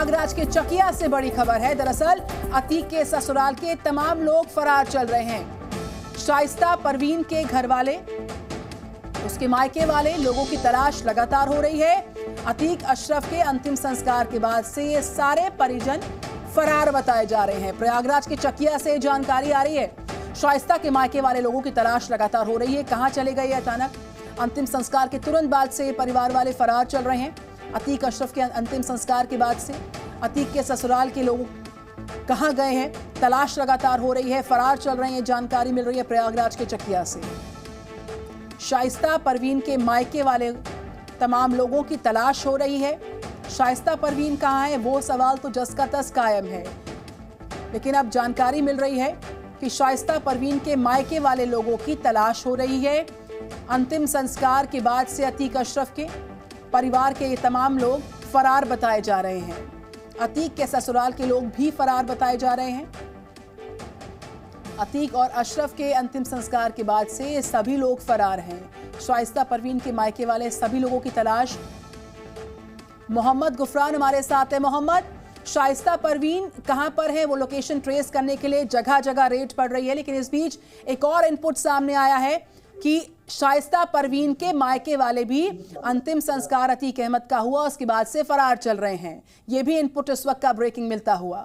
प्रयागराज के चकिया से बड़ी खबर है। दरअसल अतीक के ससुराल के तमाम लोग फरार चल रहे हैं। शाइस्ता परवीन के घर वाले, उसके मायके वाले लोगों की तलाश लगातार हो रही है। अतीक अशरफ के अंतिम संस्कार के बाद से ये सारे परिजन फरार बताए जा रहे हैं। प्रयागराज के चकिया से जानकारी आ रही है। शाइस्ता के मायके वाले लोगों की तलाश लगातार हो रही है। कहां चले गए अचानक? अंतिम संस्कार के तुरंत बाद से परिवार वाले फरार चल रहे हैं। अतीक अशरफ के अंतिम संस्कार के बाद से अतीक के ससुराल के लोग कहां गए हैं, तलाश लगातार हो रही है। फरार चल रहे हैं, जानकारी मिल रही है प्रयागराज के चकिया से। शाइस्ता परवीन के मायके वाले तमाम लोगों की तलाश हो रही है। शाइस्ता परवीन कहां है, वो सवाल तो जस का तस कायम है। लेकिन अब जानकारी मिल रही है कि शाइस्ता परवीन के मायके वाले लोगों की तलाश हो रही है। अंतिम संस्कार के बाद से अतीक अशरफ के परिवार के ये तमाम लोग फरार बताए जा रहे हैं। अतीक के ससुराल के लोग भी फरार बताए जा रहे हैं। अतीक और अशरफ के अंतिम संस्कार के बाद से ये सभी लोग फरार हैं। शाइस्ता परवीन के मायके वाले सभी लोगों की तलाश। मोहम्मद गुफरान हमारे साथ है। मोहम्मद, शाइस्ता परवीन कहां पर है? वो लोकेशन ट्रेस करने के लिए जगह जगह रेड पड़ रही है, लेकिन इस बीच एक और इनपुट सामने आया है कि शाइस्ता परवीन के मायके वाले भी अंतिम संस्कार अतीक अहमद का हुआ, उसके बाद से फरार चल रहे हैं। यह भी इनपुट इस वक्त का ब्रेकिंग मिलता हुआ।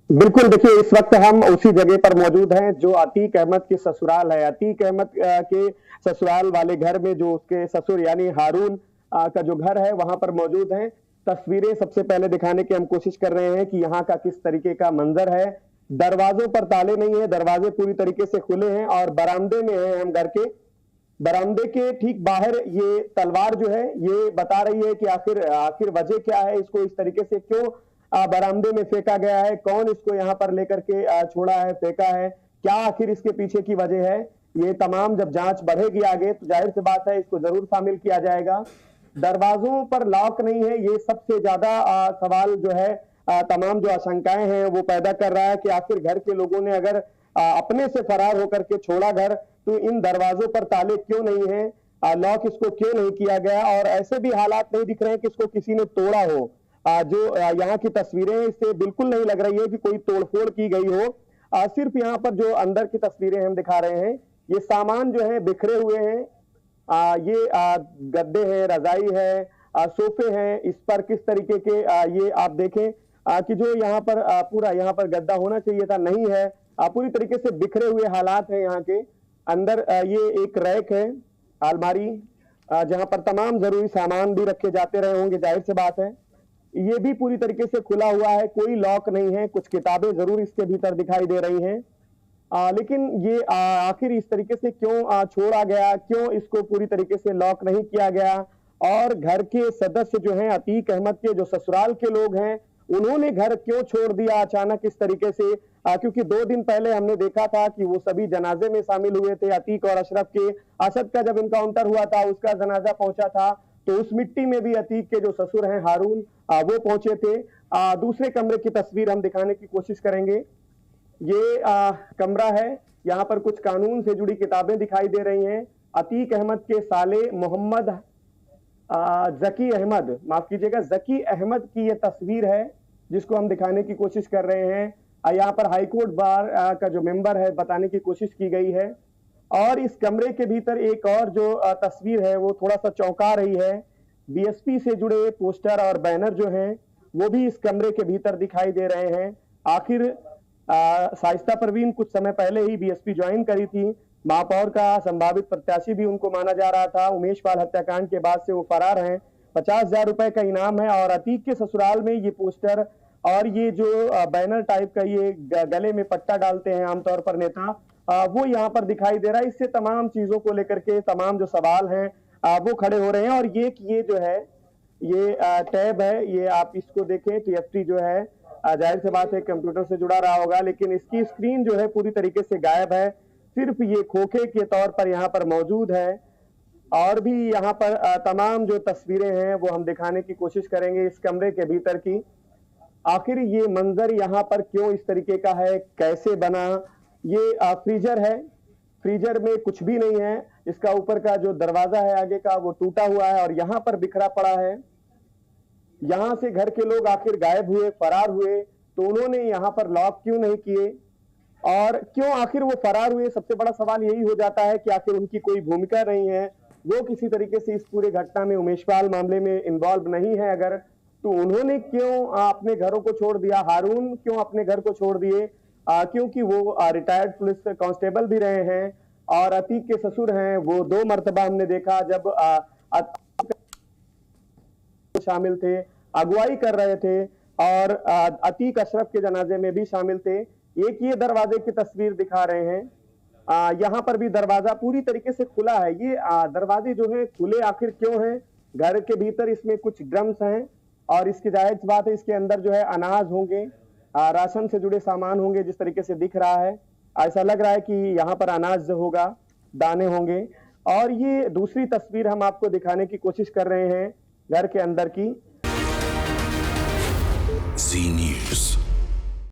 बिल्कुल, देखिए इस वक्त हम उसी जगह पर मौजूद हैं जो अतीक अहमद के ससुराल है। अतीक अहमद के ससुराल वाले घर में जो उसके ससुर यानी हारून का जो घर है वहां पर मौजूद हैं। तस्वीरें सबसे पहले दिखाने की हम कोशिश कर रहे हैं कि यहाँ का किस तरीके का मंजर है। दरवाजों पर ताले नहीं है, दरवाजे पूरी तरीके से खुले हैं और बरामदे में हैं हम घर के। बरामदे के ठीक बाहर ये तलवार जो है ये बता रही है कि आखिर वजह क्या है, इसको इस तरीके से क्यों बरामदे में फेंका गया है, कौन इसको यहाँ पर लेकर के छोड़ा है, फेंका है, क्या आखिर इसके पीछे की वजह है। ये तमाम जब जांच बढ़ेगी आगे तो जाहिर सी बात है इसको जरूर शामिल किया जाएगा। दरवाजों पर लॉक नहीं है, ये सबसे ज्यादा सवाल जो है तमाम जो आशंकाएं हैं वो पैदा कर रहा है कि आखिर घर के लोगों ने अगर अपने से फरार होकर के छोड़ा घर तो इन दरवाजों पर ताले क्यों नहीं है, लॉक इसको क्यों नहीं किया गया। और ऐसे भी हालात नहीं दिख रहे हैं कि इसको किसी ने तोड़ा हो। जो यहाँ की तस्वीरें हैं इससे बिल्कुल नहीं लग रही है कि कोई तोड़फोड़ की गई हो। सिर्फ यहाँ पर जो अंदर की तस्वीरें हम दिखा रहे हैं, ये सामान जो है बिखरे हुए हैं। ये गद्दे हैं, रजाई है, सोफे हैं, इस पर किस तरीके के ये आप देखें कि जो यहाँ पर पूरा यहाँ पर गद्दा होना चाहिए था नहीं है। पूरी तरीके से बिखरे हुए हालात हैं यहाँ के अंदर। ये एक रैक है, अलमारी, जहाँ पर तमाम जरूरी सामान भी रखे जाते रहे होंगे, जाहिर सी बात है। ये भी पूरी तरीके से खुला हुआ है, कोई लॉक नहीं है। कुछ किताबें जरूर इसके भीतर दिखाई दे रही हैं, लेकिन ये आखिर इस तरीके से क्यों छोड़ा गया, क्यों इसको पूरी तरीके से लॉक नहीं किया गया। और घर के सदस्य जो हैं अतीक अहमद के जो ससुराल के लोग हैं उन्होंने घर क्यों छोड़ दिया अचानक इस तरीके से, क्योंकि 2 दिन पहले हमने देखा था कि वो सभी जनाजे में शामिल हुए थे। अतीक और अशरफ के असद का जब इनकाउंटर हुआ था उसका जनाजा पहुंचा था, तो उस मिट्टी में भी अतीक के जो ससुर हैं हारून वो पहुंचे थे। दूसरे कमरे की तस्वीर हम दिखाने की कोशिश करेंगे। ये कमरा है, यहाँ पर कुछ कानून से जुड़ी किताबें दिखाई दे रही हैं। अतीक अहमद के साले मोहम्मद जकी अहमद, माफ कीजिएगा, जकी अहमद की ये तस्वीर है जिसको हम दिखाने की कोशिश कर रहे हैं। यहाँ पर हाईकोर्ट बार का जो मेंबर है बताने की कोशिश की गई है। और इस कमरे के भीतर एक और जो तस्वीर है वो थोड़ा सा चौंका रही है। बीएसपी से जुड़े पोस्टर और बैनर जो हैं वो भी इस कमरे के भीतर दिखाई दे रहे हैं। आखिर शाइस्ता परवीन कुछ समय पहले ही बीएसपी ज्वाइन करी थी। महापौर का संभावित प्रत्याशी भी उनको माना जा रहा था। उमेश पाल हत्याकांड के बाद से वो फरार हैं। 50,000 रुपए का इनाम है। और अतीक के ससुराल में ये पोस्टर और ये जो बैनर टाइप का ये गले में पट्टा डालते हैं आमतौर पर नेता, वो यहाँ पर दिखाई दे रहा है। इससे तमाम चीजों को लेकर के तमाम जो सवाल हैं वो खड़े हो रहे हैं। और ये जो है ये टैब है, ये आप इसको देखें तो TFT जो है जाहिर सी बात है कंप्यूटर से जुड़ा रहा होगा, लेकिन इसकी स्क्रीन जो है पूरी तरीके से गायब है। सिर्फ ये खोखे के तौर पर यहाँ पर मौजूद है। और भी यहाँ पर तमाम जो तस्वीरें हैं वो हम दिखाने की कोशिश करेंगे इस कमरे के भीतर की। आखिर ये मंजर यहाँ पर क्यों इस तरीके का है, कैसे बना। ये फ्रीजर है, फ्रीजर में कुछ भी नहीं है। इसका ऊपर का जो दरवाजा है आगे का वो टूटा हुआ है और यहाँ पर बिखरा पड़ा है। यहाँ से घर के लोग आखिर गायब हुए, फरार हुए, तो उन्होंने यहाँ पर लॉक क्यों नहीं किए और क्यों आखिर वो फरार हुए? सबसे बड़ा सवाल यही हो जाता है कि आखिर उनकी कोई भूमिका नहीं है, वो किसी तरीके से इस पूरे घटना में, उमेशपाल मामले में इन्वॉल्व नहीं है अगर, तो उन्होंने क्यों अपने घरों को छोड़ दिया? हारून क्यों अपने घर को छोड़ दिए? क्योंकि वो रिटायर्ड पुलिस कांस्टेबल भी रहे हैं और अतीक के ससुर हैं, वो 2 मर्तबा हमने देखा जब शामिल थे, अगुवाई कर रहे थे और अतीक अशरफ के जनाजे में भी शामिल थे। एक ये दरवाजे की तस्वीर दिखा रहे हैं, यहाँ पर भी दरवाजा पूरी तरीके से खुला है। ये दरवाजे जो हैं खुले आखिर क्यों हैं? घर के भीतर इसमें कुछ ड्रम्स हैं और इसकी जायज बात है, इसके अंदर जो है अनाज होंगे, राशन से जुड़े सामान होंगे, जिस तरीके से दिख रहा है ऐसा लग रहा है कि यहाँ पर अनाज होगा, दाने होंगे। और ये दूसरी तस्वीर हम आपको दिखाने की कोशिश कर रहे हैं घर के अंदर की। जी न्यूज़।